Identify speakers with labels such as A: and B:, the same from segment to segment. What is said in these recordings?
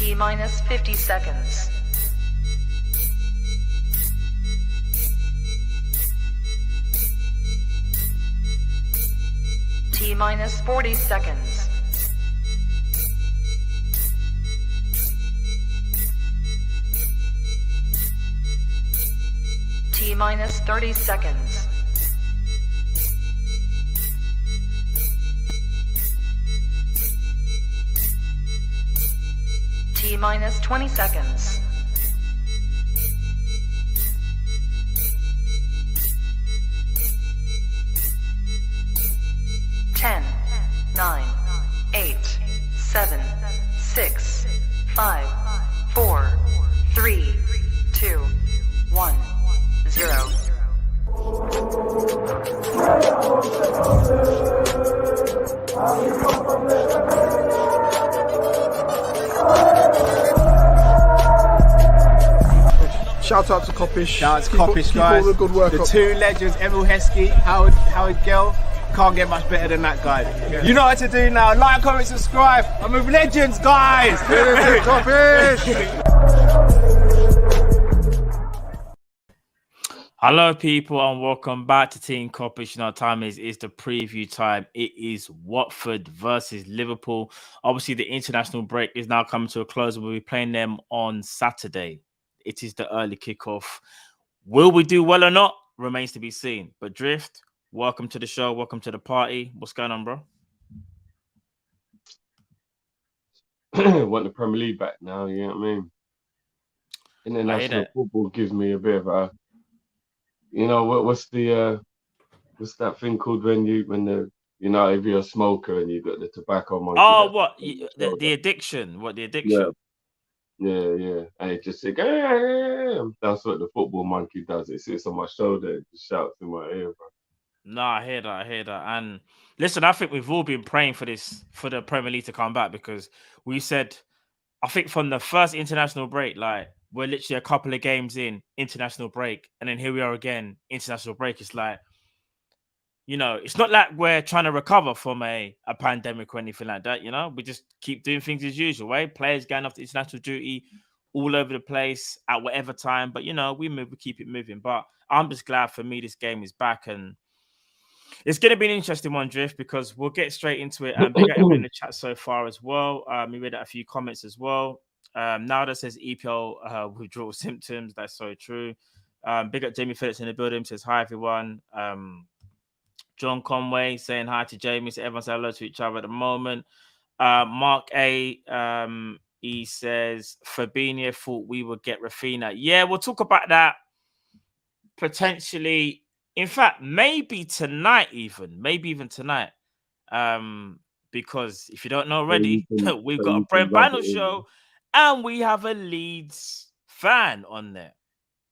A: T minus 50 seconds. T minus 40 seconds. T minus 30 seconds. T minus 20 seconds. Ten, 9, 8, 7, 6, 5, 4, 3, 2, 1, 0.
B: Shout out to Kop-Ish.
C: Shout out to Kopish, guys.
B: All the good work
C: the
B: up.
C: two legends, Emil Heskey, Howard Gill. Can't get much better than that, guys. Yeah. You know what to do now. Like, comment, subscribe. I'm with legends, guys.
B: Kopish.
D: Hello, people, and welcome back to Team Kopish. Now, time is the preview time. It is Watford versus Liverpool. Obviously, the international break is now coming to a close. We'll be playing them on Saturday. It is the early kickoff. Will we do well or not? Remains to be seen. But Drift, welcome to the show. Welcome to the party. What's going on, bro?
E: Want the Premier League back now, you know what I mean? International football gives me a bit of a, you know, what's that thing called when if you're a smoker and you got the tobacco monkey.
D: Oh, what? The addiction. What, the addiction?
E: Yeah. And it just like, that's what the football monkey does. It sits on my shoulder, it just shouts in my ear, bro.
D: No, I hear that. And listen, I think we've all been praying for the Premier League to come back, because we said, I think from the first international break, like, we're literally a couple of games in, international break, and then here we are again, international break. It's like, you know, it's not like we're trying to recover from a pandemic or anything like that, you know? We just keep doing things as usual, right? Players going off to international duty all over the place at whatever time. But, you know, we keep it moving. But I'm just glad, for me, this game is back. And it's going to be an interesting one, Drift, because we'll get straight into it. And big up everyone in the chat so far as well. We read out a few comments as well. Nada says EPL withdrawal symptoms. That's so true. Big up Jamie Phillips in the building. Says hi, everyone. John Conway saying hi to Jamie. So everyone say hello to each other at the moment. Mark A. He says Fabinho thought we would get Rafinha. Yeah, we'll talk about that potentially. In fact, maybe tonight even. Maybe even tonight. Because if you don't know already, we've got a Brent Banner show and we have a Leeds fan on there.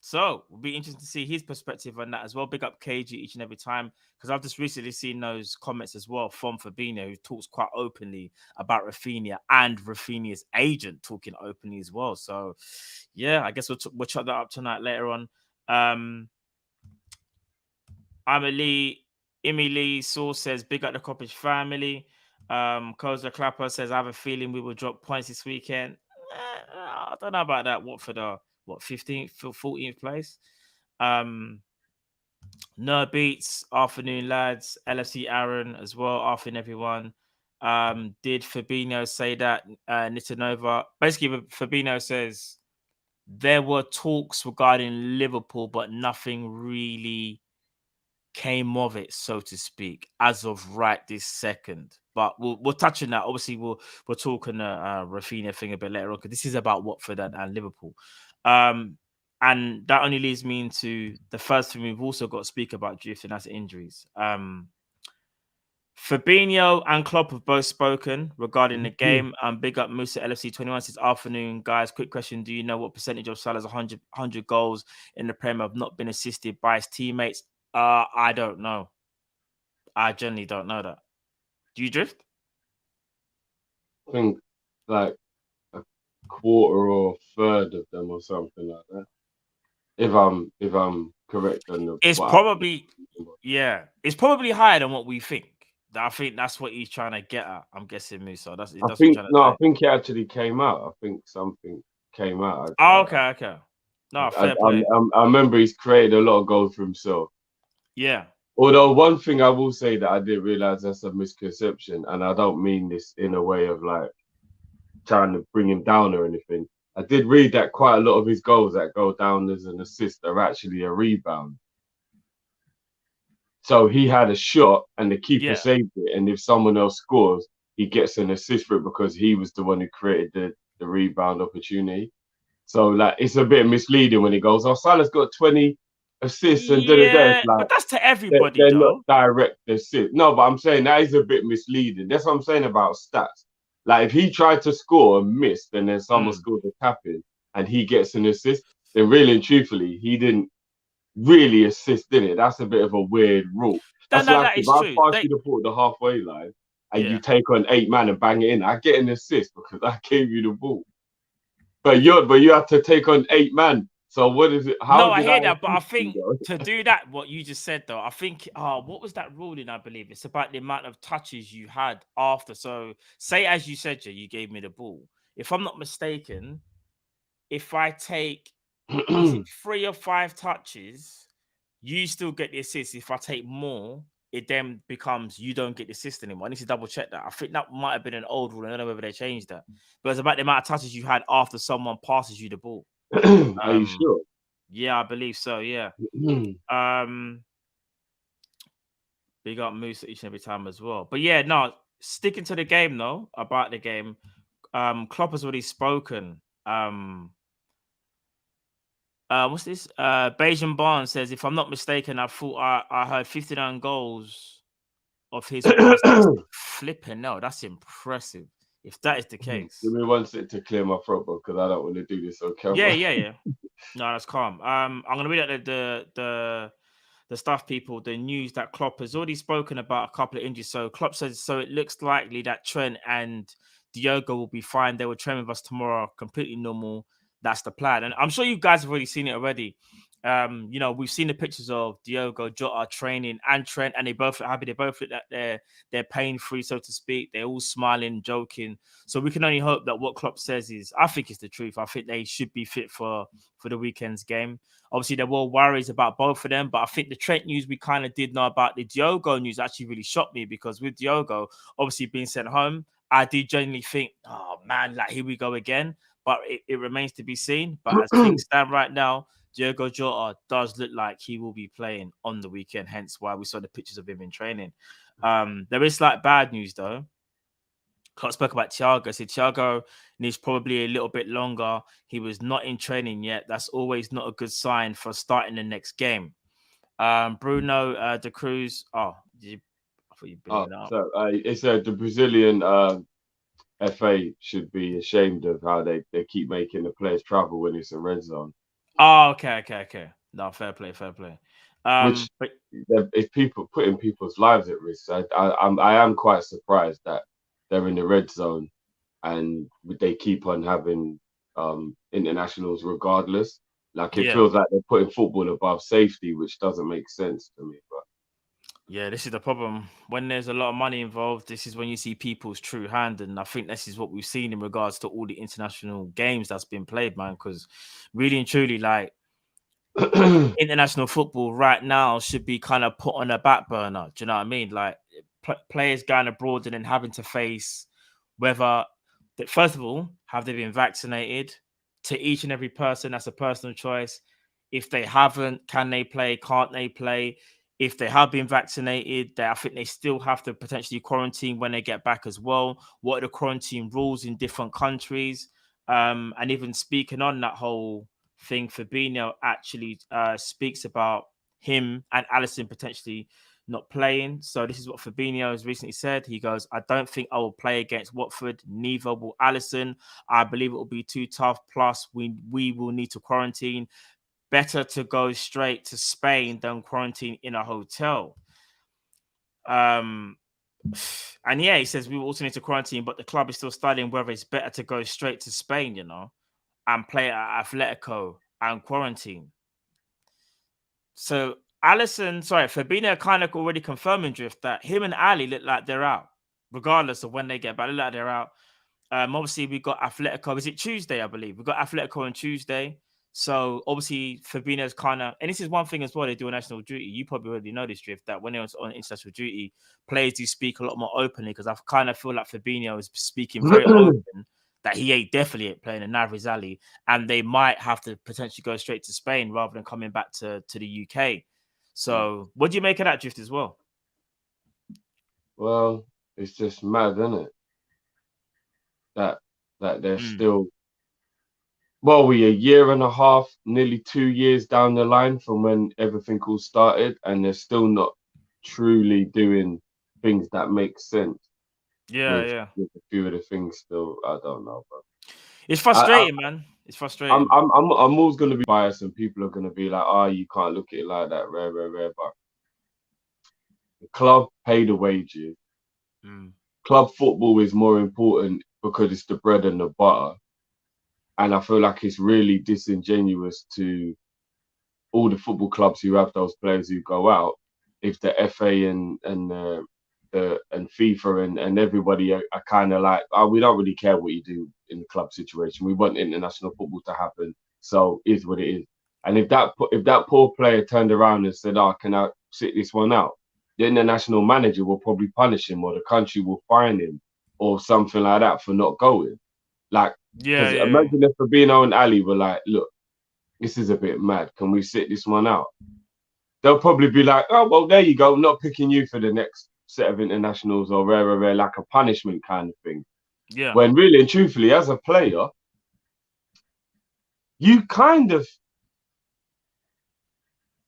D: So it'll be interesting to see his perspective on that as well. Big up KG each and every time, because I've just recently seen those comments as well from Fabinho, who talks quite openly about Rafinha, and Rafinha's agent talking openly as well. So yeah, I guess we'll chop that up tonight later on. Emily Saul says, big up the Kopish family. Koza Clapper says, I have a feeling we will drop points this weekend. I don't know about that. Watford are 15th, 14th place. Nerd Beats, afternoon lads. LFC Aaron as well, afternoon everyone. Did Fabinho say that? Nitanova. Basically, Fabinho says there were talks regarding Liverpool, but nothing really came of it, so to speak, as of right this second. But we'll touch on that. Obviously, we'll talk on the Rafinha thing a bit later on, because this is about Watford and Liverpool. And that only leads me into the first thing we've also got to speak about, Drift, and that's injuries. Fabinho and Klopp have both spoken regarding the game. Big up Musa LFC 21 says, afternoon, guys. Quick question. Do you know what percentage of Salah's 100 goals in the Premier have not been assisted by his teammates? I don't know. I generally don't know that. Do you, Drift?
E: I think like a quarter or third of them or something like that. If I'm correct on the,
D: it's probably it's probably higher than what we think. I think that's what he's trying to get at. I'm guessing, Musa. That's
E: I
D: what he's
E: think
D: trying to
E: no, I
D: say.
E: think it actually came out. I think something came out.
D: Oh, okay. No, fair play.
E: I remember he's created a lot of goals for himself.
D: Yeah.
E: Although one thing I will say that I didn't realize that's a misconception, and I don't mean this in a way of like trying to bring him down or anything. I did read that quite a lot of his goals that go down as an assist are actually a rebound. So he had a shot and the keeper saved it, and if someone else scores, he gets an assist for it because he was the one who created the rebound opportunity. So like it's a bit misleading when he goes, "Oh, Salah's got 20 assists and da da da." It's
D: Yeah,
E: like
D: but that's to everybody,
E: they're not
D: though.
E: direct assists. No, but I'm saying that is a bit misleading. That's what I'm saying about stats. Like if he tried to score and missed, and then someone scored a tap in and he gets an assist, then really and truthfully, he didn't really assist in it. That's a bit of a weird rule.
D: No,
E: That's like
D: that
E: if
D: is
E: I
D: true.
E: pass you the ball at the halfway line and you
D: Yeah.
E: take on 8 man and bang it in, I get an assist because I gave you the ball. But you have to take on 8 man. So what is it? How
D: No, I
E: did I
D: hear that, but I
E: assist
D: think
E: you,
D: to do that, what you just said though, I think what was that ruling? I believe it's about the amount of touches you had after. So say as you said, Jay, you gave me the ball. If I'm not mistaken, if I take is it 3 or 5 touches, you still get the assist. If I take more, it then becomes you don't get the assist anymore. I need to double check that. I think that might have been an old rule. I don't know whether they changed that. But it's about the amount of touches you had after someone passes you the ball.
E: Are you sure?
D: Yeah, I believe so. Yeah. Big up Moose each and every time as well. But yeah, no, sticking to the game though, about the game. Klopp has already spoken. What's this? Bayesian Barnes says, if I'm not mistaken, I thought I heard 59 goals of his. Flipping no, that's impressive. If that is the case.
E: Give me 1 sec to clear my throat because I don't want to do this on camera.
D: Yeah. No, that's calm. I'm gonna read out the stuff, people. The news that Klopp has already spoken about a couple of injuries. So Klopp says it looks likely that Trent and Diogo will be fine. They will train with us tomorrow, completely normal. That's the plan, and I'm sure you guys have already seen it already. We've seen the pictures of Diogo Jota training and Trent, and they both look happy. They both look that they're pain free, so to speak. They're all smiling, joking. So we can only hope that what Klopp says is, I think it's the truth. I think they should be fit for the weekend's game. Obviously, there were worries about both of them, but I think the Trent news we kind of did know about. The Diogo news actually really shocked me because with Diogo obviously being sent home, I do genuinely think, oh man, like here we go again. But it remains to be seen. But as things stand right now, Diogo Jota does look like he will be playing on the weekend, hence why we saw the pictures of him in training. There is like bad news though. Klopp spoke about Thiago. Said Thiago needs probably a little bit longer. He was not in training yet. That's always not a good sign for starting the next game. Bruno De Cruz. Oh, I thought you'd been up.
E: So it's the Brazilian FA should be ashamed of how they keep making the players travel when it's a red zone.
D: Oh, okay. No, fair play.
E: Which if people putting people's lives at risk, I am quite surprised that they're in the red zone and they keep on having internationals regardless. Like it feels like they're putting football above safety, which doesn't make sense to me. But
D: yeah, this is the problem. When there's a lot of money involved, this is when you see people's true hand. And I think this is what we've seen in regards to all the international games that's been played, man. Because really and truly, like international football right now should be kind of put on a back burner. Do you know what I mean? Like players going abroad and then having to face whether, first of all, have they been vaccinated? To each and every person, that's a personal choice. If they haven't, can they play? Can't they play? If they have been vaccinated, I think they still have to potentially quarantine when they get back as well. What are the quarantine rules in different countries? And even speaking on that whole thing, Fabinho actually speaks about him and Alisson potentially not playing. So this is what Fabinho has recently said. He goes, I don't think I will play against Watford. Neither will Alisson. I believe it will be too tough. Plus, we will need to quarantine. Better to go straight to Spain than quarantine in a hotel. And yeah, he says we will also need to quarantine, but the club is still studying whether it's better to go straight to Spain, and play at Atletico and quarantine. So Fabinho kind of already confirming Drift that him and Ali look like they're out, regardless of when they get back. Look like they're out. Obviously we got Atletico. Is it Tuesday? I believe we got Atletico on Tuesday. So obviously Fabinho's kind of, and this is one thing as well. They do on national duty. You probably already know this, Drift, that when they're on international duty, players do speak a lot more openly, because I kind of feel like Fabinho is speaking very open that he definitely ain't playing in Navri's Ali, and they might have to potentially go straight to Spain rather than coming back to the UK. So what do you make of that, Drift, as well?
E: Well, it's just mad, isn't it? That they're still, well, we're a year and a half, nearly 2 years down the line from when everything all started, and they're still not truly doing things that make sense.
D: Yeah.
E: With a few of the things still, I don't know, bro.
D: It's frustrating, man. It's frustrating.
E: I'm always going to be biased, and people are going to be like, "Oh, you can't look at it like that, rare." But the club pay the wages. Club football is more important because it's the bread and the butter, and I feel like it's really disingenuous to all the football clubs who have those players who go out if the FA and FIFA and everybody are kind of like, oh, we don't really care what you do in the club situation. We want international football to happen, so is what it is. And if that poor player turned around and said, "Oh, can I sit this one out?" the international manager will probably punish him, or the country will fine him, or something like that for not going. Like, imagine if Fabinho and Ali were like, "Look, this is a bit mad. Can we sit this one out?" They'll probably be like, "Oh, well, there you go. I'm not picking you for the next set of internationals," or rare, like a punishment kind of thing.
D: Yeah.
E: When really and truthfully, as a player, you kind of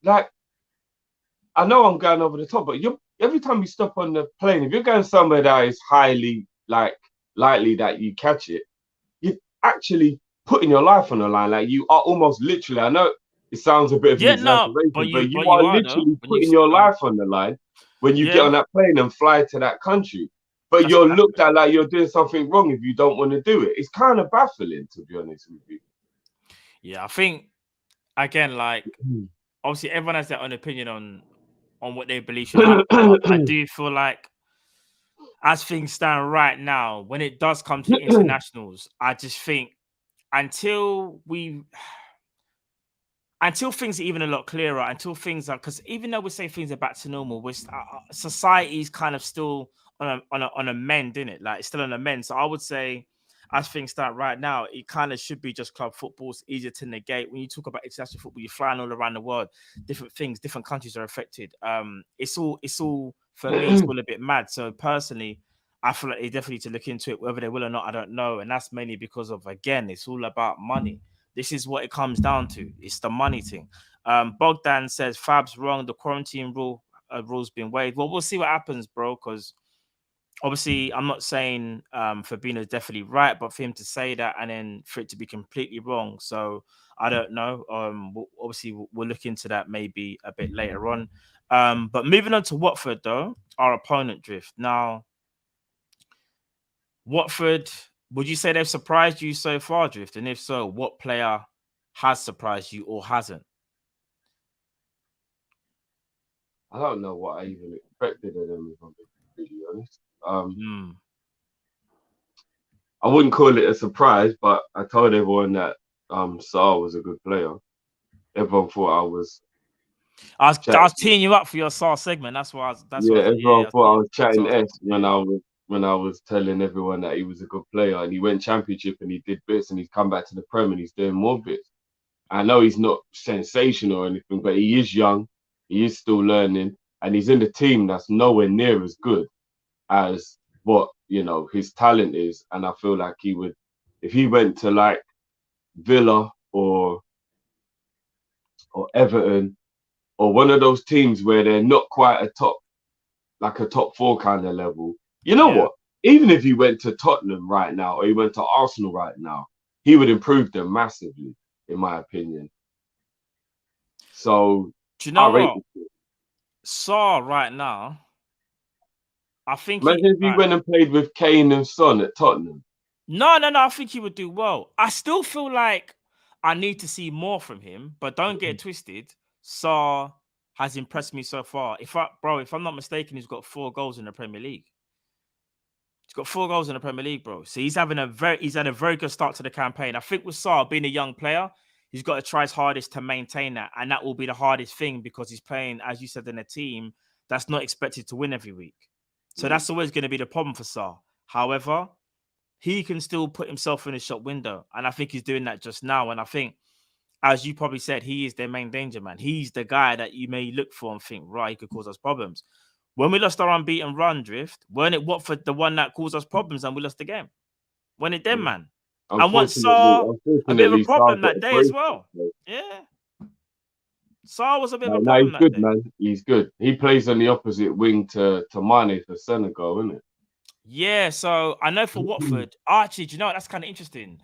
E: like, I know I'm going over the top, but every time you stop on the plane, if you're going somewhere that is highly likely that you catch it, you're actually putting your life on the line. Like, you are almost literally, I know it sounds a bit of an exaggeration, but you are literally putting your life on the line when you get on that plane and fly to that country. But you're looked at like you're doing something wrong if you don't want to do it. It's kind of baffling, to be honest with you.
D: Yeah, I think, again, like, obviously everyone has their own opinion on what they believe should happen. I do feel like, as things stand right now, when it does come to internationals, I just think until things are even a lot clearer, until things are, because even though we say things are back to normal, society's kind of still on a mend, isn't it? Like, it's still on a mend. So I would say, as things stand right now, it kind of should be just club football. It's easier to negate. When you talk about international football, you're flying all around the world, different things, different countries are affected. It's all for me, it's all a bit mad. So personally, I feel like they definitely need to look into it, whether they will or not, I don't know. And that's mainly because of, again, it's all about money. This is what it comes down to. It's the money thing. Bogdan says Fab's wrong. The quarantine rule's been waived. Well, we'll see what happens, bro, because obviously, I'm not saying Fabinho's definitely right, but for him to say that and then for it to be completely wrong, so I don't know. We'll look into that maybe a bit later on. But moving on to Watford, though, our opponent, Drift. Now, Watford, would you say they've surprised you so far, Drift? And if so, what player has surprised you or hasn't?
E: I don't know what I even expected of them, if I'm being really honest. I wouldn't call it a surprise, but I told everyone that Saar was a good player. Everyone thought I was
D: teeing you up for your Saar segment. That's why.
E: Everyone thought I was chatting S when I was telling everyone that he was a good player, and he went Championship and he did bits, and he's come back to the Prem and he's doing more bits. I know he's not sensational or anything, but he is young, he is still learning, and he's in the team that's nowhere near as good as what his talent is. And I feel like he would, if he went to like Villa or Everton or one of those teams where they're not quite a top 4 kind of level. What? Even if he went to Tottenham right now or he went to Arsenal right now, he would improve them massively, in my opinion. So,
D: do you know what? Saar right now, I think.
E: Imagine if he went and played with Kane and Son at Tottenham.
D: No. I think he would do well. I still feel like I need to see more from him, but don't get it twisted. Saar has impressed me so far. If I'm not mistaken, he's got 4 goals in the Premier League. He's got 4 goals in the Premier League, bro. So he's had a very good start to the campaign. I think with Sarr being a young player, he's got to try his hardest to maintain that, and that will be the hardest thing because he's playing, as you said, in a team that's not expected to win every week. So that's always going to be the problem for Sarr. However, he can still put himself in the shop window, and I think he's doing that just now. And I think, as you probably said, he is their main danger man. He's the guy that you may look for and think, right, he could cause us problems. When we lost our unbeaten run, Drift, weren't it Watford the one that caused us problems and we lost the game? Weren't it them, man? And once Sarr, a bit of a problem that day as well. Yeah. Sarr was a bit of a problem
E: he's good,
D: that day.
E: man. He's good. He plays on the opposite wing to Mane for Senegal, isn't it?
D: Yeah, so I know for Watford, actually, do you know what? That's kind of interesting.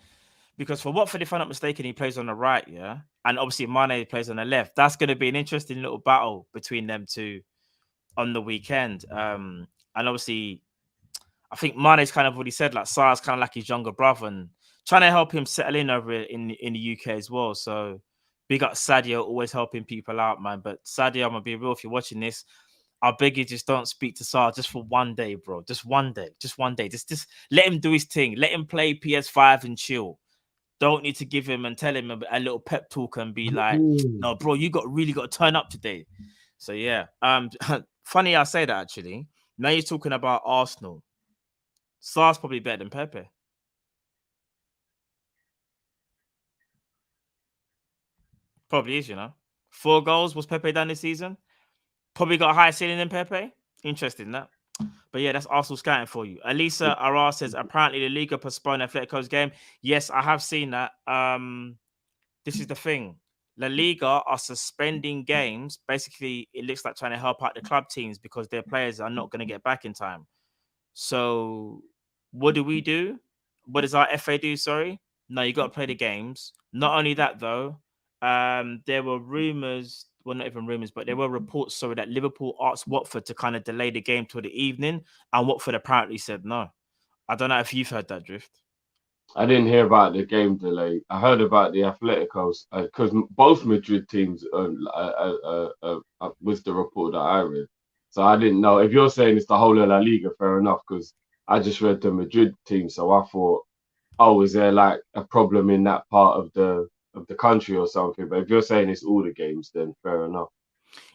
D: Because for Watford, if I'm not mistaken, he plays on the right, yeah? And obviously Mane plays on the left. That's going to be an interesting little battle between them two on the weekend. And obviously, I think Mane's kind of already said, like, Sarr's kind of like his younger brother and trying to help him settle in over in the UK as well. So big up Sadio, always helping people out, man. But Sadio, I'm going to be real, if you're watching this, I beg you, just don't speak to Sarr just for one day, bro. Just one day. Just one day. Just let him do his thing. Let him play PS5 and chill. Don't need to give him and tell him a little pep talk and be like, no, bro, you really got to turn up today. So yeah. Funny I say that actually. Now you're talking about Arsenal. Sarr's probably better than Pepe. Probably is, 4 goals was Pepe done this season. Probably got a higher ceiling than Pepe. Interesting that. But yeah, that's Arsenal scouting for you. Elisa Arar says apparently the Liga postponed Atletico's game. Yes, I have seen that. This is the thing. La Liga are suspending games. Basically, it looks like trying to help out the club teams because their players are not going to get back in time. So what do we do? What does our FA do? Sorry. No, you got to play the games. Not only that, though, there were rumors. Well, not even rumors, but there were reports, that Liverpool asked Watford to kind of delay the game till the evening, and Watford apparently said no. I don't know if you've heard that, Drift.
E: I didn't hear about the game delay. I heard about the Atleticos because both Madrid teams was the report that I read. So I didn't know. If you're saying it's the whole of La Liga, fair enough, because I just read the Madrid team. So I thought, oh, is there like a problem in that part of the country or something? But if you're saying it's all the games, then fair enough.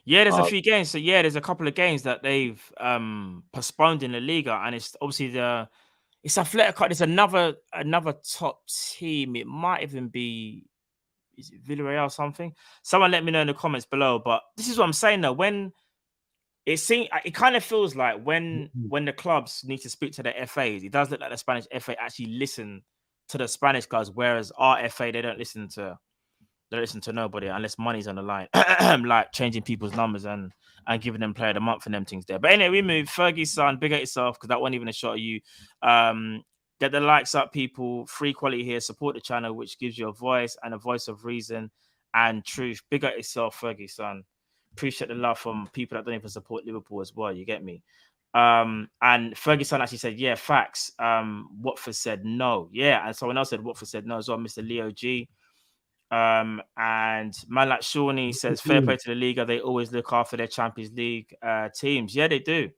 D: Yeah, there's a few games. So yeah, there's a couple of games that they've postponed in the Liga, and it's obviously it's Atletico. There's another top team. It might even be, is it Villarreal or something? Someone let me know in the comments below. But this is what I'm saying though. When it kind of feels like when the clubs need to speak to the FAs, it does look like the Spanish FA actually listen to the Spanish guys, whereas our FA, they don't listen to nobody unless money's on the line, like changing people's numbers and giving them player of the month and them things there. But anyway, we move. Fergie's son, big at yourself because that wasn't even a shot at you. Get the likes up, people. Free quality here. Support the channel, which gives you a voice and a voice of reason and truth. Big at yourself, Fergie's son. Appreciate the love from people that don't even support Liverpool as well. You get me? And Ferguson actually said, yeah, facts. Watford said no. Yeah, and someone else said Watford said no as well, Mr. Leo G. And man like Shawnee says, fair play to the Liga. They always look after their Champions League teams. Yeah, they do.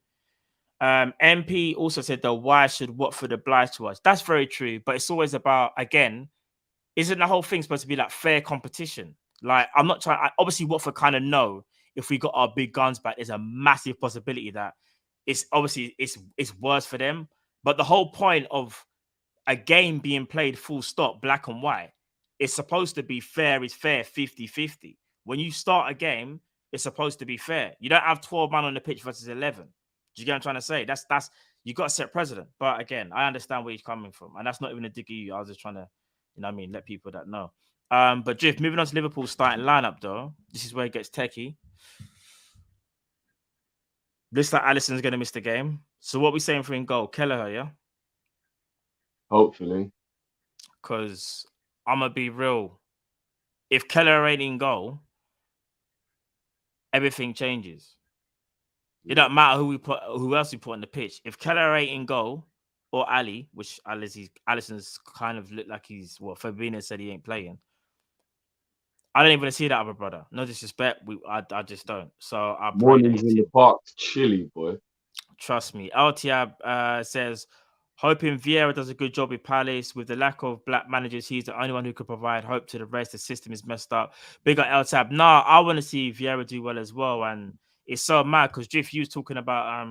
D: MP also said, though, why should Watford oblige to us? That's very true. But it's always about, again, isn't the whole thing supposed to be like fair competition? Like, I'm not trying. Obviously, Watford kind of know if we got our big guns back, there's a massive possibility that it's worse for them. But the whole point of a game being played full stop, black and white, it's supposed to be fair is fair, 50-50. When you start a game, it's supposed to be fair. You don't have 12 men on the pitch versus 11. Do you get what I'm trying to say? That's you got to set precedent. But again, I understand where he's coming from. And that's not even a dig at you. I was just trying to, let people that know. But Drift, moving on to Liverpool's starting lineup, though. This is where it gets techie. Looks like Alisson's going to miss the game. So what are we saying for in goal? Kelleher, yeah?
E: Hopefully.
D: Because I'm going to be real. If Kelleher ain't in goal, everything changes. It don't matter who else we put on the pitch. If Kelleher ain't in goal, or Ali, which Alisson's kind of looked like Fabinho said he ain't playing. I don't even see that other brother. No disrespect, I just don't. So I pray that
E: Mornings
D: his
E: in the
D: team.
E: park's chilly, boy.
D: Trust me. LTAB says, hoping Vieira does a good job with Palace. With the lack of black managers, he's the only one who could provide hope to the rest. The system is messed up. Big up LTAB. Nah, I want to see Vieira do well as well. And it's so mad because Drift, you was talking about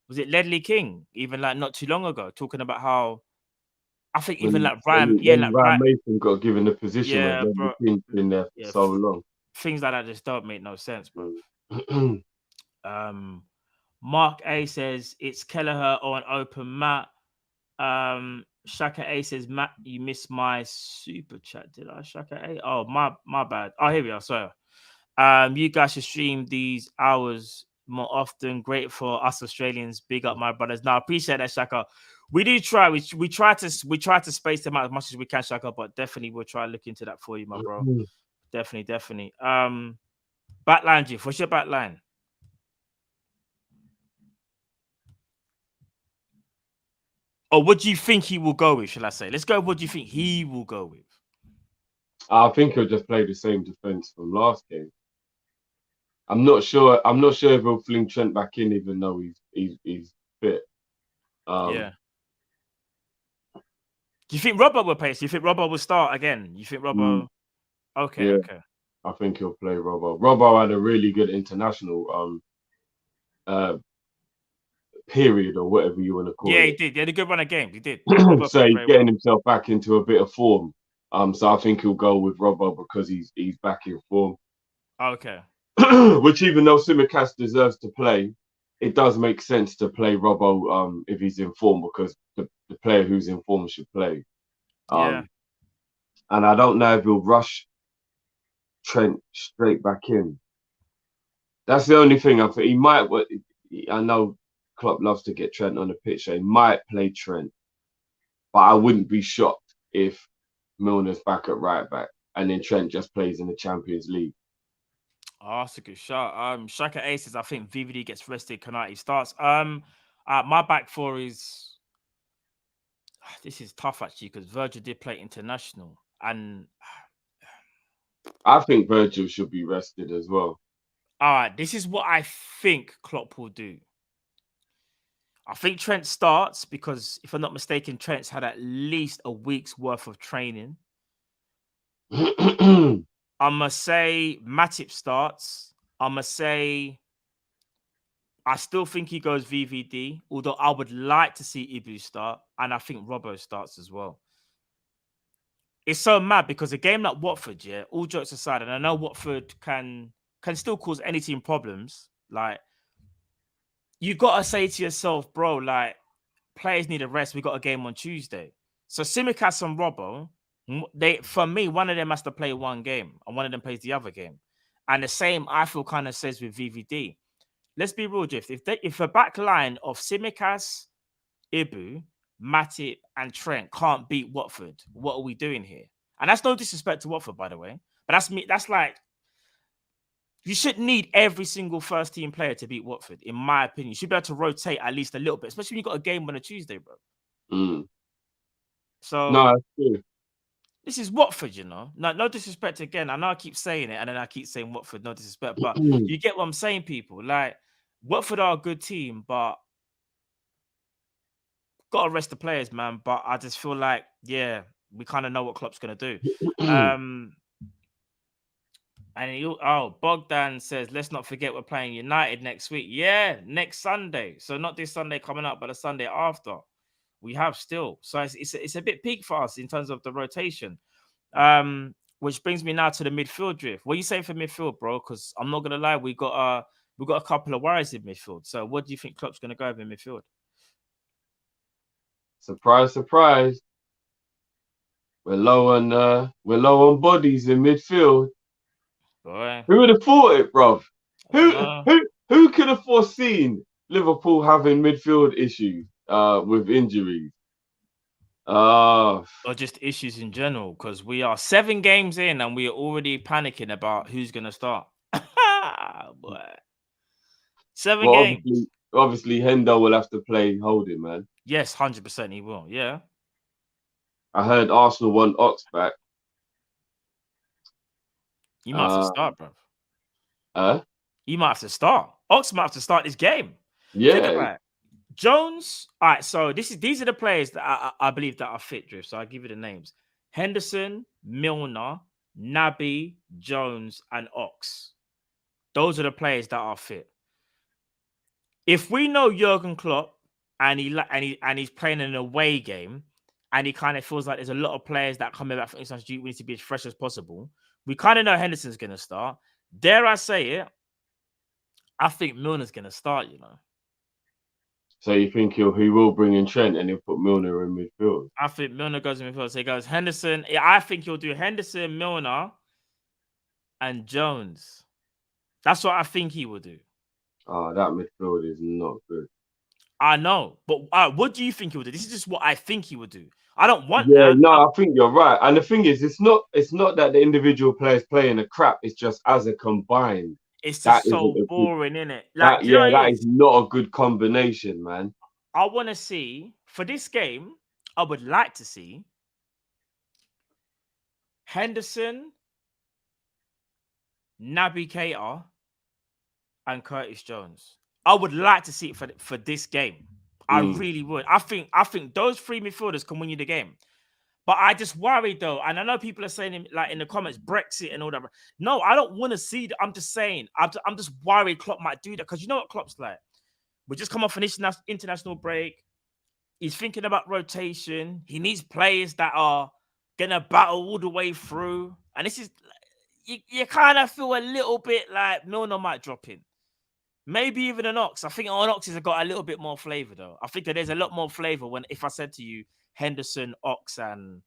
D: was it Ledley King? Even like not too long ago, talking about how I think even like Ryan,
E: When Ryan Mason got given the position when
D: yeah,
E: Ledley
D: bro,
E: King's been there for
D: yeah,
E: so long.
D: things like that just don't make no sense, bro.
E: Mm.
D: Mark A says it's Kelleher or an open mat. Shaka A says, Matt, you missed my super chat. Did I, Shaka A? Oh, my bad. Oh, here we are. Sorry. You guys should stream these hours more often. Great for us Australians. Big up, my brothers. Now, I appreciate that, Shaka. We do try. We try to space them out as much as we can, Shaka. But definitely, we'll try to look into that for you, my bro. Definitely. Backline, G. What's your backline? Or what do you think he will go with? Shall I say? Let's go. What do you think he will go with?
E: I think he'll just play the same defense from last game. I'm not sure if he'll fling Trent back in, even though he's fit.
D: Yeah. Do you think Robbo will play? Do you think Robbo will start again? You think Robbo? Okay,
E: yeah,
D: okay.
E: I think he'll play Robbo. Robbo had a really good international period or whatever you want to call it.
D: Yeah, he did. He had a good run of games. He did.
E: So he's getting himself back into a bit of form. So I think he'll go with Robbo because he's back in form.
D: Okay.
E: Which, even though Tsimikas deserves to play, it does make sense to play Robbo if he's in form, because the player who's in form should play.
D: Yeah.
E: And I don't know if he'll rush Trent straight back in. That's the only thing. I think he might. I know Klopp loves to get Trent on the pitch, so he might play Trent. But I wouldn't be shocked if Milner's back at right back and then Trent just plays in the Champions League.
D: Oh, that's a good shot. Shaka A says, I think VVD gets rested. Konate starts. My back four is. This is tough actually because Virgil did play international, and
E: I think Virgil should be rested as well.
D: All right, this is what I think Klopp will do. I think Trent starts because, if I'm not mistaken, Trent's had at least a week's worth of training. I'm going to say Matip starts. I'm going to say I still think he goes VVD, although I would like to see Ibu start, and I think Robbo starts as well. It's so mad because a game like Watford, yeah, all jokes aside, and I know Watford can still cause any team problems, like, you got to say to yourself, bro, like, players need a rest. We got a game on Tuesday. So Tsimikas and Robbo, for me, one of them has to play one game and one of them plays the other game. And the same, I feel, kind of says with VVD. Let's be real, Drift. If a back line of Tsimikas, Ibu, Matip, and Trent can't beat Watford, what are we doing here? And that's no disrespect to Watford, by the way. But that's me. That's like, you should need every single first team player to beat Watford, in my opinion. You should be able to rotate at least a little bit, especially when you got a game on a Tuesday, bro. So
E: no, that's true.
D: This is Watford, you know. No disrespect again. I know I keep saying it, and then I keep saying Watford, no disrespect, but you get what I'm saying, people. Like, Watford are a good team, but got to rest the players, man. But I just feel like, yeah, we kind of know what Klopp's gonna do. And Bogdan says, let's not forget we're playing United next week. Yeah, next Sunday. So not this Sunday coming up, but the Sunday after. We have still. So it's a bit peak for us in terms of the rotation. Which brings me now to the midfield, Drift. What are you saying for midfield, bro? Because I'm not gonna lie, we got a couple of worries in midfield. So what do you think Klopp's gonna go with in midfield?
E: Surprise, surprise. We're low on bodies in midfield.
D: Boy.
E: Who would have thought it, bro? Who could have foreseen Liverpool having midfield issues with injuries?
D: Or just issues in general, because we are 7 games in and we are already panicking about who's gonna start. Boy. 7 games.
E: Obviously, Hendo will have to play holding, man.
D: Yes, 100% he will. Yeah.
E: I heard Arsenal want Ox back.
D: You might have to start, bro.
E: You
D: might have to start. Ox might have to start this game.
E: Yeah.
D: Think about it. Jones. All right. So these are the players that I believe that are fit, Drift. So I'll give you the names: Henderson, Milner, Naby, Jones, and Ox. Those are the players that are fit. If we know Jurgen Klopp and he's playing an away game, and he kind of feels like there's a lot of players that coming back from international duty, we need to be as fresh as possible. We kind of know Henderson's going to start. Dare I say it? I think Milner's going to start, you know.
E: So you think he will bring in Trent and he'll put Milner in midfield?
D: I think Milner goes in midfield. So he goes Henderson. I think he'll do Henderson, Milner, and Jones. That's what I think he will do.
E: Oh, that midfield is not good.
D: I know, but what do you think he would do? This is just what I think he would do. I don't want
E: that.
D: No,
E: I think you're right. And the thing is, it's not that the individual players playing a crap. It's just as a combined.
D: It's just so boring, isn't it?
E: Like, that is not a good combination, man.
D: I want to see, for this game, I would like to see Henderson, Naby Keita, and Curtis Jones. I would like to see it for this game. I really would. I think those three midfielders can win you the game. But I just worry though, and I know people are saying like in the comments, Brexit and all that. No, I don't want to see that. I'm just saying, I'm just worried Klopp might do that because you know what Klopp's like. We just come off an international break. He's thinking about rotation. He needs players that are gonna battle all the way through. And this is you kind of feel a little bit like Milner might drop in. Maybe even an Ox. I think Ox has got a little bit more flavor though. I think that there's a lot more flavor if I said to you Henderson, Ox, and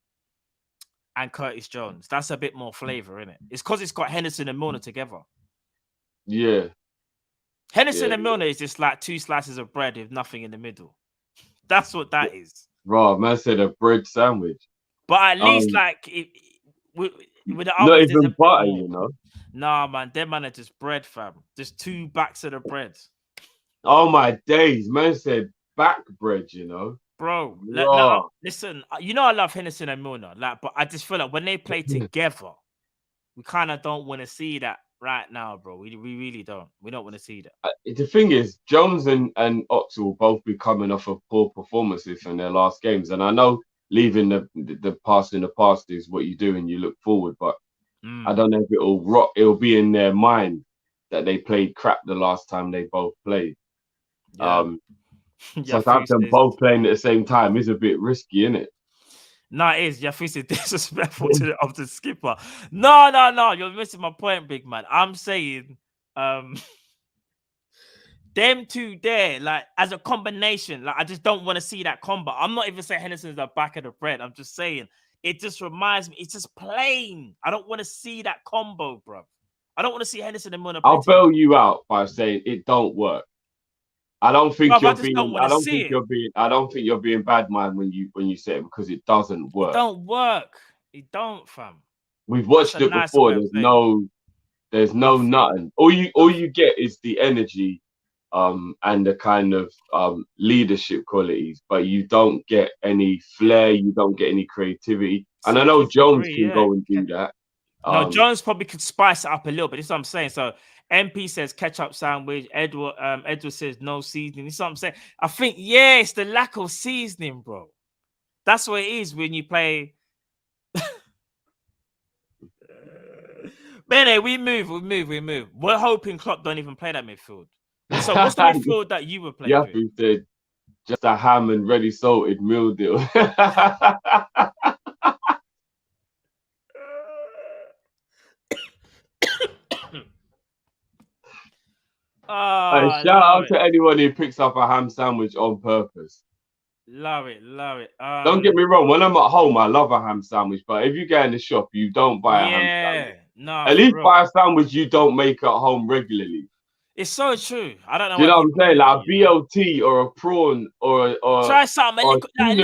D: Curtis Jones. That's a bit more flavor, isn't it? It's because it's got Henderson and Milner together.
E: Yeah.
D: Henderson and Milner is just like two slices of bread with nothing in the middle. That's what that is.
E: Bro, man said a bread sandwich.
D: But at least with the other,
E: not even butter, you know.
D: Nah, man, them man are just bread, fam. Just two backs of the bread.
E: Oh my days, man said back bread, you know.
D: Bro, listen, you know I love Henderson and Milner, but I just feel like when they play together, we kind of don't want to see that right now, bro. We really don't. We don't want to see that.
E: The thing is, Jones and Ox will both be coming off of poor performances in their last games, and I know leaving the past in the past is what you do and you look forward, but I don't know if it'll be in their mind that they played crap the last time they both played.
D: Yeah.
E: So to have them both playing at the same time is a bit risky, isn't it?
D: No, it is. You're facing disrespectful of the skipper. No. You're missing my point, big man. I'm saying them two there, like as a combination, like I just don't want to see that combo. I'm not even saying Henderson's the back of the bread. I'm just saying it just reminds me, it's just plain. I don't want to see that combo, bro. I don't want to see Henderson and Milner.
E: I'll bail you out by saying it don't work. I don't think you're being bad man when you say it because it doesn't work.
D: It don't work. It don't, fam.
E: We've watched it before. There's no nothing. All you get is the energy, and the kind of leadership qualities, but you don't get any flair. You don't get any creativity. And I know Jones can go and do that.
D: No, Jones probably could spice it up a little bit. This is what I'm saying. So MP says ketchup sandwich. Edward says no seasoning. This is what I'm saying. I think, it's the lack of seasoning, bro. That's what it is when you play. But we move. We're hoping Klopp don't even play that midfield. So what's the midfield that you were playing?
E: Yeah, he said just a ham and ready salted meal deal. Shout out to anyone who picks up a ham sandwich on purpose.
D: Love it.
E: Don't get me wrong. When I'm at home, I love a ham sandwich. But if you go in the shop, you don't buy a ham sandwich.
D: No,
E: at least buy a sandwich you don't make at home regularly.
D: It's so true. I don't know.
E: Do you know what I'm saying? Like a BLT or a prawn or
D: try something
E: or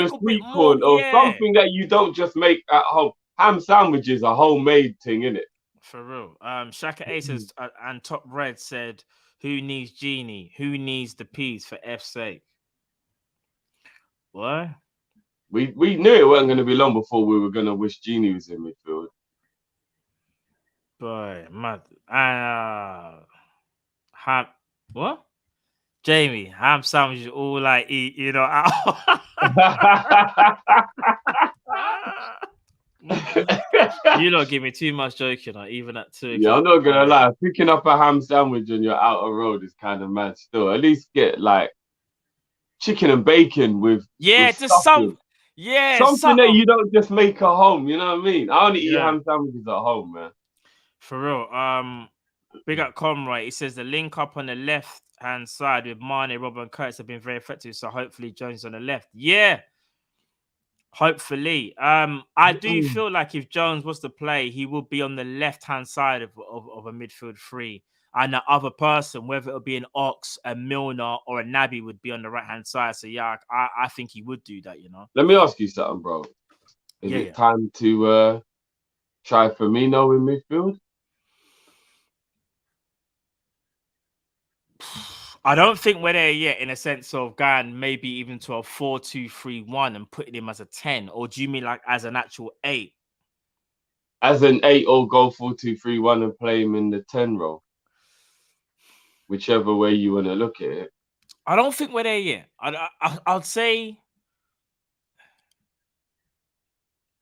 E: sweet corn or something that you don't just make at home. Ham sandwich is a homemade thing, isn't it?
D: For real. Shaka Ace and Top Red said, "Who needs Genie? Who needs the peas for F's sake?" What?
E: We knew it wasn't going to be long before we were going to wish Genie was in midfield.
D: Boy, mad. Ham, what? Jamie, ham sandwiches all I eat, you know. You don't give me too much joke, you know, even at 2
E: Yeah, I'm
D: o'clock.
E: not gonna lie. Picking up a ham sandwich on your outer road is kind of mad. Still, at least get like chicken and bacon
D: Yeah,
E: with
D: just
E: stuffing. Something that
D: something.
E: you don't just make at home. You know what I mean? I only eat
D: Yeah,
E: ham sandwiches at home, man.
D: for real. Big up Comrade. He says the link up on the left hand side with Mane, Robert, and Curtis have been very effective. So hopefully Jones on the left. Yeah, hopefully. I do feel like if Jones was to play, he would be on the left hand side of a midfield three. And the other person, whether it'll be an Ox, a Milner, or a Naby, would be on the right hand side. So yeah, I think he would do that, you know.
E: Let me ask you something, bro. Is
D: Yeah,
E: it time to try Firmino in midfield?
D: I don't think we're there yet in a sense of going maybe even to a 4-2-3-1 and putting him as a 10. Or do you mean like as an actual 8?
E: As an 8 or go 4-2-3-1 and play him in the 10 role? Whichever way you want to look at it.
D: I don't think we're there yet. I'd say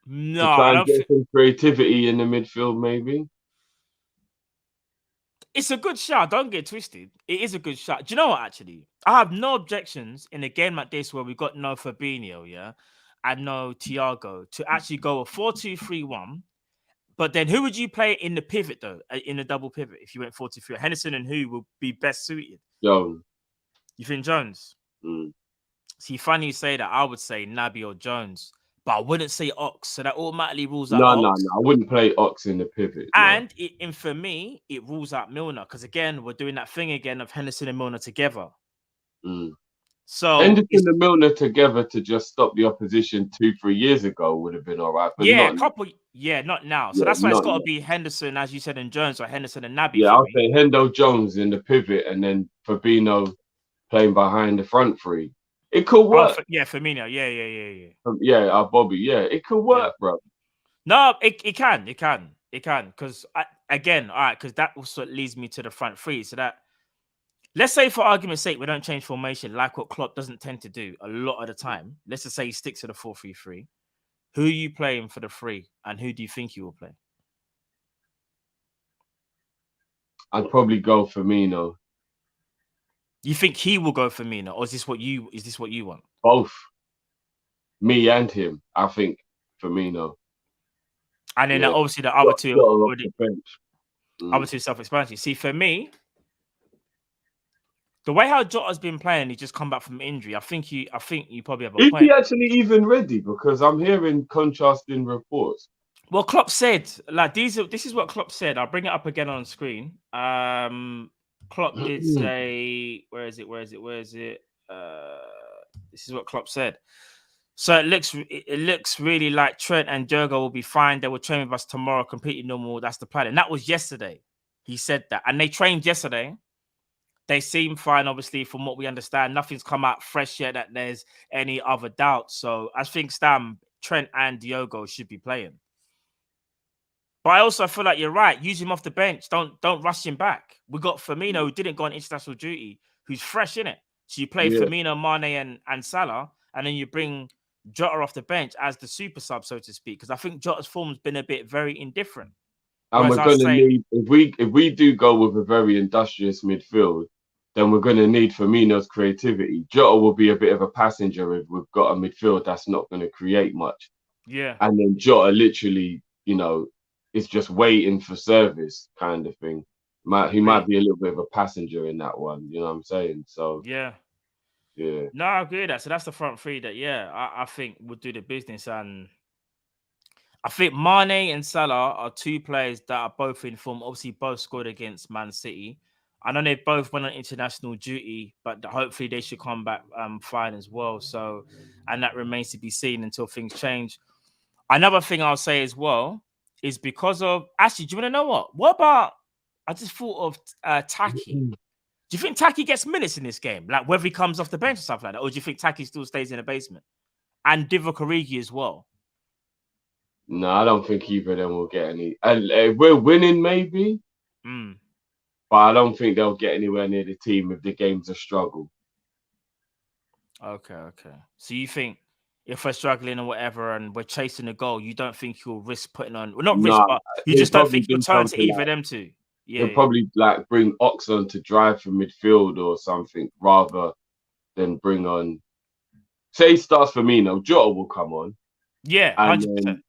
D: no.
E: To try
D: I
E: and
D: don't
E: get
D: think
E: some creativity in the midfield, maybe.
D: it's a good shot. Don't get twisted. It is a good shot. Do you know what? Actually, I have no objections in a game like this where we got no Fabinho, yeah, and no Thiago to actually go a 4-2-3-1. But then who would you play in the pivot though? In the double pivot, if you went 4-2-3, Henderson and who will be best suited?
E: Jones.
D: You think Jones?
E: Mm.
D: See, funny you say that. I would say Naby or Jones, but I wouldn't say Ox. So that automatically rules out
E: No.
D: Ox.
E: I wouldn't play Ox in the pivot.
D: And for me, it rules out Milner because again, we're doing that thing again of Henderson and Milner together.
E: Mm.
D: So
E: Henderson and Milner together to just stop the opposition 2-3 years ago would have been all right, but
D: yeah,
E: not
D: not now. So that's why it's got to be Henderson, as you said, and Jones, or Henderson and Naby.
E: Yeah,
D: for
E: I'll
D: me.
E: say Hendo Jones in the pivot and then Fabinho playing behind the front three. It could work.
D: Firmino. Yeah.
E: Yeah, Bobby. Yeah, it could work, bro.
D: No, it can. Because again, all right, because that also leads me to the front three. So that let's say, for argument's sake, we don't change formation like what Klopp doesn't tend to do a lot of the time. Let's just say he sticks to the 4-3-3. Who are you playing for the three, and who do you think you will play?
E: I'd probably go Firmino.
D: You think he will go Firmino, or is this what you want?
E: Both. Me and him. I think Firmino.
D: And then obviously the other two are already other two self-explanatory. See, for me, the way how Jota's been playing, he just come back from injury. I think you probably have a point.
E: Is he actually even ready? Because I'm hearing contrasting reports.
D: Well, Klopp said, like this is what Klopp said. I'll bring it up again on screen. Klopp did say, where is it? This is what Klopp said. So it looks really like Trent and Jurgo will be fine. They will train with us tomorrow, completely normal. That's the plan. And that was yesterday. He said that. And they trained yesterday. They seem fine, obviously, from what we understand. Nothing's come out fresh yet that there's any other doubt. So I think Trent and Diogo should be playing. But I also feel like you're right. Use him off the bench. Don't rush him back. We got Firmino, who didn't go on international duty, who's fresh in it. So you play Firmino, Mane, and Salah, and then you bring Jota off the bench as the super sub, so to speak. Because I think Jota's form's been a bit very indifferent.
E: And we're going to need, if we do go with a very industrious midfield, then we're going to need Firmino's creativity. Jota will be a bit of a passenger if we've got a midfield that's not going to create much.
D: Yeah.
E: And then Jota literally, is just waiting for service kind of thing. He might be a little bit of a passenger in that one. You know what I'm saying? So
D: yeah. No, I agree with that. So that's the front three that I think would do the business. And I think Mane and Salah are two players that are both in form. Obviously, both scored against Man City. I know they both went on international duty, but hopefully they should come back fine as well. So, and that remains to be seen until things change. Another thing I'll say as well is because of actually, do you want to know what? What about? I just thought of Taki. Do you think Taki gets minutes in this game? Like whether he comes off the bench or stuff like that, or do you think Taki still stays in the basement? And Divock Origi as well.
E: No, I don't think either of them will get any. And we're winning maybe, but I don't think they'll get anywhere near the team if the game's a struggle.
D: Okay. So you think if we're struggling or whatever and we're chasing a goal, you don't think you'll risk putting on? Well, not risk, but you just don't think you'll turn to either of them two. Yeah,
E: they'll probably like bring Ox on to drive from midfield or something rather than bring on. Say he starts Firmino, Jota will come on.
D: Yeah, 100%.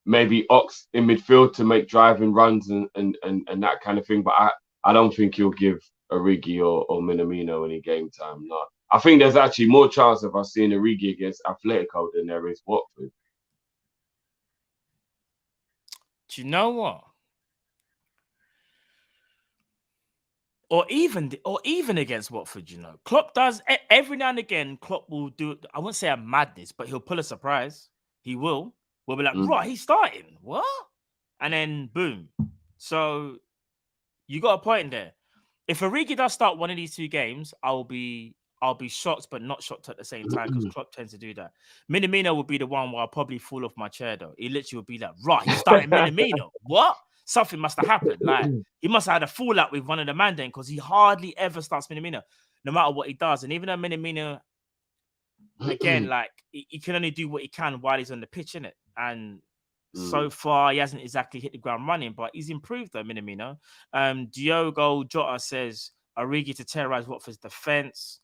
E: Maybe Ox in midfield to make driving runs and that kind of thing. But I don't think he'll give Origi or Minamino any game time. No. I think there's actually more chance of us seeing Origi against Atletico than there is Watford.
D: Do you know what? Or even against Watford, you know, Klopp does every now and again. Klopp will do. I wouldn't say a madness, but he'll pull a surprise. He will. We'll be like, right, he's starting. What? And then boom. So you got a point there. If Origi does start one of these two games, I'll be shocked, but not shocked at the same time because Klopp tends to do that. Minamino would be the one where I'll probably fall off my chair though. He literally would be like, right, he's starting Minamino. What? Something must have happened. Like he must have had a fallout with one of the man then because he hardly ever starts Minamino, no matter what he does. And even though Minamino, again, like he can only do what he can while he's on the pitch, innit? And so far, he hasn't exactly hit the ground running, but he's improved though, Minamino. Diogo Jota says Origi to terrorize Watford's defense.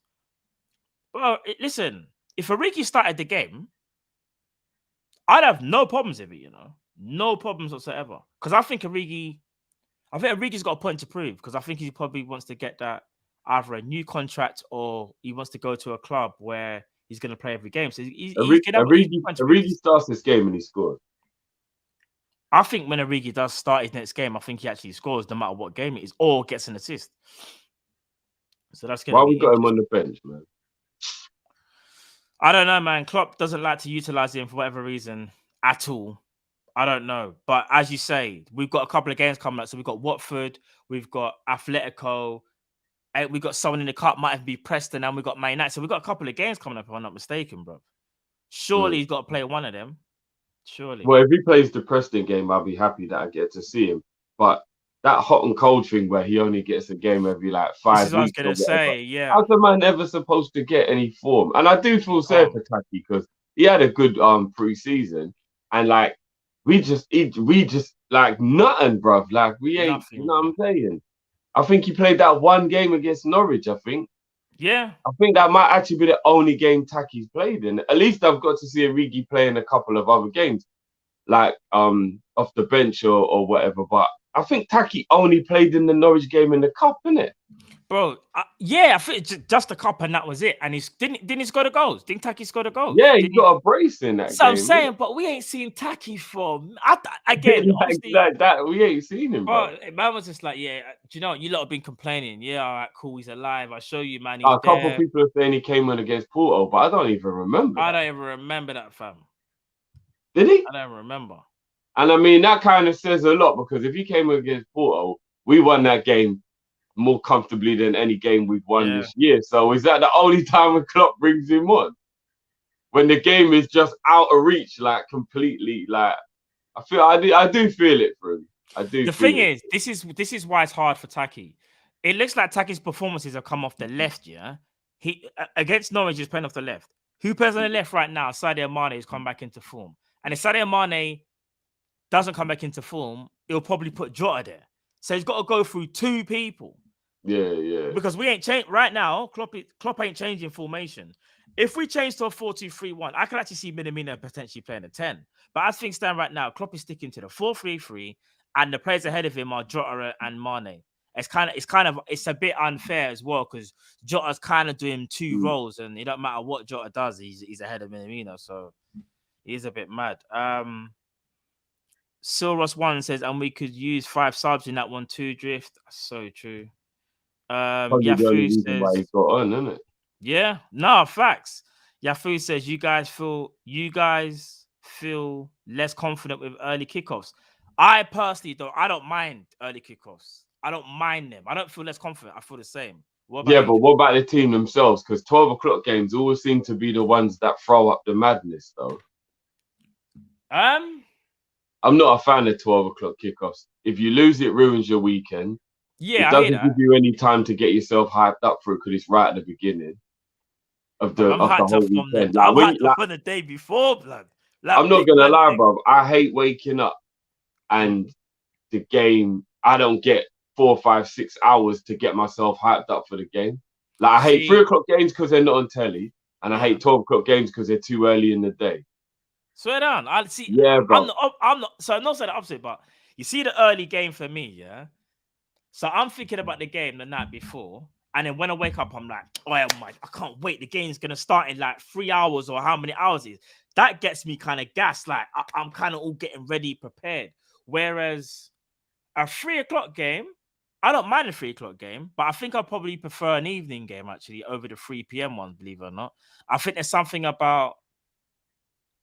D: Well, listen, if Origi started the game, I'd have no problems with it, you know. No problems whatsoever. Because I think Origi's got a point to prove because I think he probably wants to get that either a new contract or he wants to go to a club where he's going to play every game. So
E: Origi starts this game and he scores.
D: I think when Origi does start his next game, I think he actually scores no matter what game it is or gets an assist. So that's going to be
E: we got him on the bench, man?
D: I don't know, man. Klopp doesn't like to utilize him for whatever reason at all. I don't know. But as you say, we've got a couple of games coming up. So we've got Watford, we've got Atletico, we've got someone in the cup, might be Preston, and we've got Man United. So we've got a couple of games coming up, if I'm not mistaken, bro. Surely he's got to play one of them. Surely.
E: Well, if he plays the Preston game, I'll be happy that I get to see him. But that hot and cold thing where he only gets a game every like 5 weeks. This is what I was
D: going to say, yeah.
E: How's the man ever supposed to get any form? And I do feel sorry for Taki because he had a good pre-season and like we just like nothing, bruv. Like we ain't, nothing, you know what I'm saying? I think he played that one game against Norwich, I think.
D: Yeah.
E: I think that might actually be the only game Taki's played in. At least I've got to see Origi play in a couple of other games, like off the bench or whatever. But I think Taki only played in the Norwich game in the cup, innit?
D: Bro, yeah, I think just the cup and that was it. And he didn't he score the goals? Didn't Taki score the goals?
E: Yeah, he got a brace in that game.
D: So I'm saying, but we ain't seen Taki for again.
E: like that, we ain't seen him.
D: Bro, man was just like, yeah, do you know what? You lot have been complaining. Yeah, all right, cool, he's alive. I'll show you, man.
E: A couple of people are saying he came on against Porto, but I don't even remember.
D: I don't even remember that, fam.
E: Did he?
D: I don't remember.
E: And I mean, that kind of says a lot because if he came against Porto, we won that game more comfortably than any game we've won this year. So is that the only time when Klopp brings him on? When the game is just out of reach, like completely, like I do feel it for him. I do.
D: The thing is, this is why it's hard for Taki. It looks like Taki's performances have come off the left, yeah. He against Norwich is playing off the left. Who plays on the left right now? Sadio Mane has come back into form. And if Sadio Mane doesn't come back into form, he'll probably put Jota there. So he's got to go through two people.
E: Yeah.
D: Because we ain't changed right now. Klopp ain't changing formation. If we change to a 4-2-3-1, I can actually see Minamino potentially playing a 10. But as things stand right now, Klopp is sticking to the 4-3-3, and the players ahead of him are Jota and Mane. It's a bit unfair as well because Jota's kind of doing two roles, and it don't matter what Jota does, he's ahead of Minamino, so he's a bit mad. Silros One says, and we could use 5 subs in that one too. Drift, so true. Yafu says,
E: why he got on, isn't it?
D: Yeah, no facts. Yafu says, you guys feel less confident with early kickoffs. I personally don't mind early kickoffs. I don't mind them. I don't feel less confident. I feel the same.
E: But what about the team themselves? Because 12 o'clock games always seem to be the ones that throw up the madness, though. I'm not a fan of 12 o'clock kickoffs. If you lose, it ruins your weekend.
D: Yeah,
E: It
D: I hear
E: doesn't
D: that.
E: give you any time to get yourself hyped up for it because it's right at the beginning of the
D: I'm hyped
E: whole
D: up from the.
E: weekend.
D: I'm hyped up from the day before, blood. Like
E: I'm not
D: big
E: gonna
D: man
E: lie,
D: thing.
E: bro. I hate waking up and the game. I don't get 4, 5, 6 hours to get myself hyped up for the game. Like I hate 3 o'clock games because they're not on telly, and I hate 12 o'clock games because they're too early in the day.
D: Swear down. I see.
E: Yeah, bro.
D: I'm not. So I'm not saying the opposite, but you see the early game for me, yeah. So I'm thinking about the game the night before, and then when I wake up, I'm like, oh my, I can't wait. The game's gonna start in like 3 hours or how many hours it is. That gets me kind of gassed. Like I'm kind of all getting ready, prepared. Whereas a 3 o'clock game, I don't mind a 3 o'clock game, but I think I probably prefer an evening game actually over the 3 p.m. one, believe it or not. I think there's something about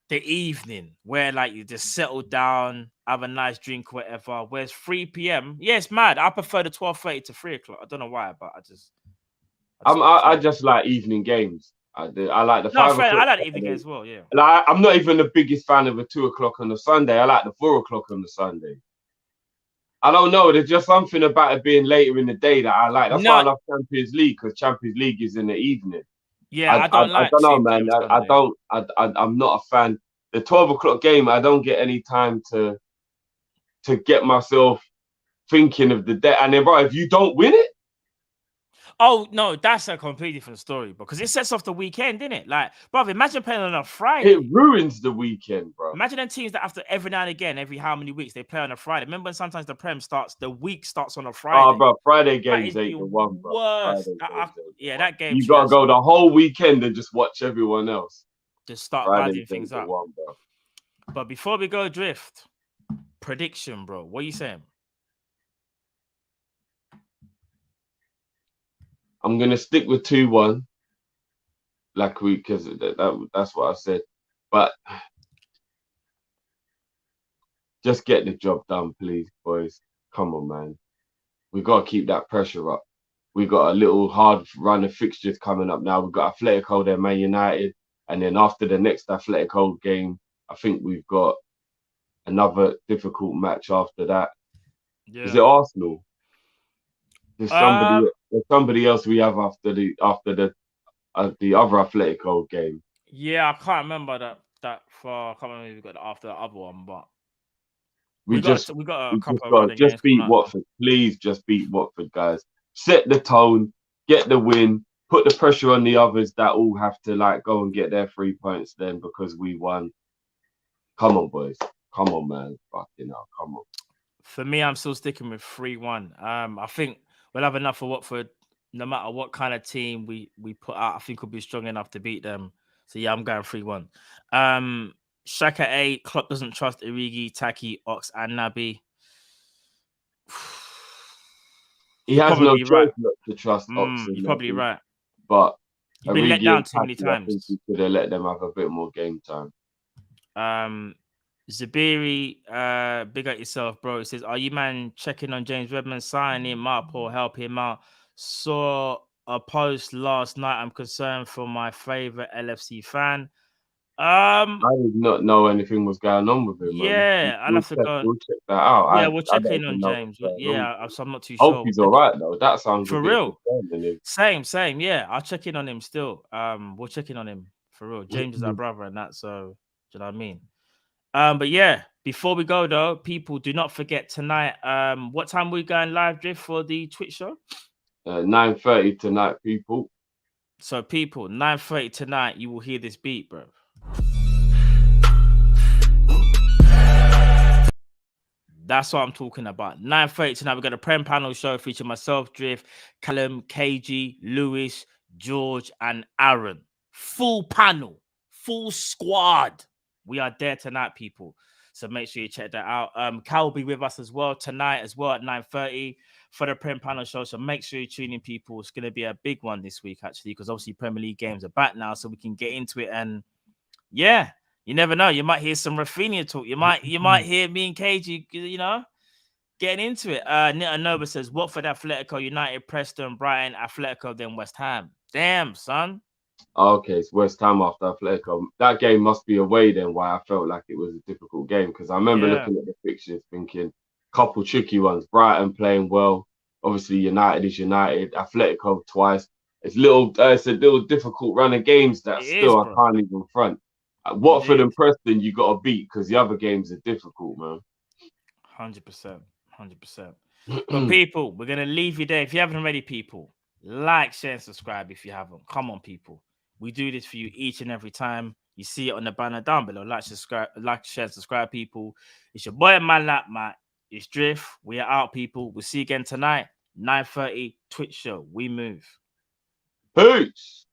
D: the evening where like you just settle down, have a nice drink, whatever. Whereas 3 p.m., yeah, it's mad. I prefer the 12:30 to 3 o'clock. I don't know why, but
E: I just like evening games. I like the
D: no,
E: 5
D: friend,
E: o'clock.
D: I like the evening game as well. Yeah,
E: Like I'm not even the biggest fan of a 2 o'clock on a Sunday. I like the 4 o'clock on the Sunday. I don't know. There's just something about it being later in the day that I like. That's why I love Champions League because Champions League is in the evening.
D: Yeah, I don't like.
E: I don't know, man. I'm not a fan. The 12 o'clock game, I don't get any time to get myself thinking of the day. And then, bro, if you don't win it.
D: Oh, no, that's a completely different story because it sets off the weekend, didn't it? Like, bro, imagine playing on a Friday.
E: It ruins the weekend, bro.
D: Imagine them teams that after every now and again, every how many weeks, they play on a Friday. Remember when sometimes the week starts on a Friday?
E: Oh, bro, Friday games ain't the one, bro.
D: Worst. That game.
E: You got to go the whole weekend and just watch everyone else.
D: Just start badding things up.
E: Bro.
D: But before we go drift, prediction, bro. What are you saying?
E: I'm gonna stick with 2-1, because that's what I said. But just get the job done, please, boys. Come on, man. We gotta keep that pressure up. We got a little hard run of fixtures coming up now. We've got Atletico, then Man United, and then after the next Atletico game, I think we've got another difficult match after that. Yeah. Is it Arsenal? There's somebody else we have after the other Atletico game.
D: Yeah, I can't remember that far. I can't remember if we got after the other one, but
E: we got a couple of just beat Watford. Please just beat Watford, guys. Set the tone, get the win, put the pressure on the others that all have to like go and get their 3 points then because we won. Come on, boys. Come on, man. Fucking hell, come on.
D: For me, I'm still sticking with 3-1. I think we'll have enough for Watford. No matter what kind of team we put out, I think we'll be strong enough to beat them. So yeah, I'm going 3-1. Shaka A, Klopp doesn't trust Origi, Taki, Ox, and Naby.
E: He has no choice not to trust Ox.
D: You're probably right.
E: But
D: you've been let down too many times.
E: I think he could have let them have a bit more game time.
D: Zabiri, big up yourself, bro. It says, are you man checking on James Redmond, sign him up or help him out? Saw a post last night. I'm concerned for my favorite LFC fan.
E: I did not know anything was going on with him.
D: Yeah, I'll have to go.
E: We'll check that out.
D: Yeah, we'll check in on James. Yeah, so I'm not too
E: sure.
D: Hope
E: he's all right though. That sounds
D: for real. Same. Yeah, I'll check in on him still. We'll check in on him for real. James is our brother and that, so do you know what I mean? But yeah, before we go though, people do not forget tonight. What time are we going live, Drift, for the Twitch show?
E: 9:30 tonight, people.
D: So people, 9:30 tonight, you will hear this beat, bro. That's what I'm talking about. 9:30 tonight, we got a Prem panel show featuring myself, Drift, Callum, KG, Lewis, George, and Aaron. Full panel, full squad. We are there tonight, people. So make sure you check that out. Cal will be with us as well tonight as well at 9:30 for the Prem panel show. So make sure you tune in, people. It's going to be a big one this week, actually, because obviously Premier League games are back now, so we can get into it. And yeah, you never know. You might hear some Rafinha talk. You might hear me and KG, getting into it. Nita Nova says, Watford, Atletico, United, Preston, Brighton, Atletico, then West Ham. Damn, son.
E: Okay, it's West Ham after Atletico. That game must be away then. Why I felt like it was a difficult game because I remember looking at the fixtures, thinking couple tricky ones. Brighton playing well. Obviously, United is United. Atletico twice. It's a little difficult run of games that
D: It
E: still
D: is,
E: I
D: bro.
E: can't even front. Watford
D: Indeed.
E: and Preston, you got to beat because the other games are difficult, man.
D: 100%. 100%. But people, we're gonna leave you there. If you haven't already, people, like, share, and subscribe if you haven't. Come on, people. We do this for you each and every time. You see it on the banner down below. Like, share, subscribe, people. It's your boy Man Lap Matt. It's Drift. We are out, people. We'll see you again tonight, 9:30 Twitch show. We move.
E: Peace.